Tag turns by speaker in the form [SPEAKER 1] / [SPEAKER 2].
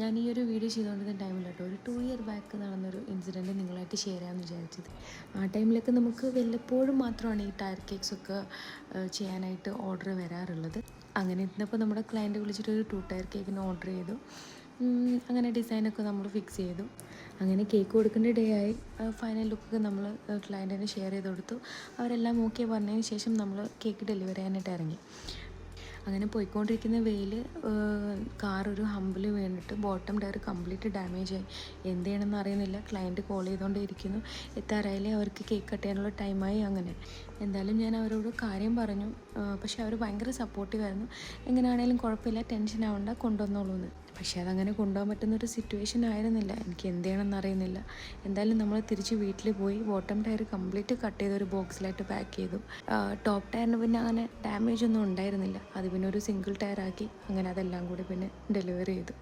[SPEAKER 1] ഞാൻ ഈ ഒരു വീഡിയോ ചെയ്തുകൊണ്ടിരുന്ന ടൈമിലാട്ടോ ഒരു 2 ഇയർ ബാക്ക് നടന്നൊരു ഇൻസിഡൻറ്റ് നിങ്ങളായിട്ട് ഷെയർ ചെയ്യാമെന്ന് വിചാരിച്ചത്. ആ ടൈമിലൊക്കെ നമുക്ക് വല്ലപ്പോഴും മാത്രമാണ് ഈ ടയർ കേക്ക്സൊക്കെ ചെയ്യാനായിട്ട് ഓർഡർ വരാറുള്ളത്. അങ്ങനെ ഇരുന്നപ്പോൾ നമ്മുടെ ക്ലയൻറ്റ് വിളിച്ചിട്ട് ഒരു 2 ടയർ കേക്കിന് ഓർഡർ ചെയ്തു. അങ്ങനെ ഡിസൈനൊക്കെ നമ്മൾ ഫിക്സ് ചെയ്തു. അങ്ങനെ കേക്ക് കൊടുക്കേണ്ട ഡേ ആയി. ഫൈനൽ ലുക്കൊക്കെ നമ്മൾ ക്ലയൻറ്റിന് ഷെയർ ചെയ്ത് കൊടുത്തു. അവരെല്ലാം ഓക്കെ പറഞ്ഞതിന് ശേഷം നമ്മൾ കേക്ക് ഡെലിവറി ചെയ്യാനായിട്ട് ഇറങ്ങി. അങ്ങനെ പോയിക്കൊണ്ടിരിക്കുന്ന വെയിൽ കാറൊരു ഹമ്പിൽ വീണിട്ട് ബോട്ടം ടയർ കംപ്ലീറ്റ് ഡാമേജായി. എന്ത് ചെയ്യണമെന്ന് അറിയുന്നില്ല. Client call ചെയ്തുകൊണ്ടേയിരിക്കുന്നു. എത്താറായാലേ അവർക്ക് കേക്ക് കട്ട് ചെയ്യാനുള്ള ടൈമായി. അങ്ങനെ എന്തായാലും ഞാൻ അവരോട് കാര്യം പറഞ്ഞു. പക്ഷേ അവർ ഭയങ്കര സപ്പോർട്ടീവായിരുന്നു. എങ്ങനെയാണേലും കുഴപ്പമില്ല, ടെൻഷൻ ആവണ്ട, കൊണ്ടുവന്നോളൂ എന്ന്. പക്ഷേ അതങ്ങനെ കൊണ്ടുപോകാൻ പറ്റുന്നൊരു സിറ്റുവേഷൻ ആയിരുന്നില്ല. എനിക്ക് എന്ത് ചെയ്യണമെന്ന് അറിയുന്നില്ല. എന്തായാലും നമ്മൾ തിരിച്ച് വീട്ടിൽ പോയി ബോട്ടം ടയർ കംപ്ലീറ്റ് കട്ട് ചെയ്തൊരു ബോക്സിലായിട്ട് പാക്ക് ചെയ്തു. ടോപ്പ് ടയറിന് പിന്നെ അങ്ങനെ ഡാമേജ് ഒന്നും ഉണ്ടായിരുന്നില്ല. അത് പിന്നെ ഒരു സിംഗിൾ ടയർ ആക്കി അങ്ങനെ അതെല്ലാം കൂടി പിന്നെ ഡെലിവറി ചെയ്തു.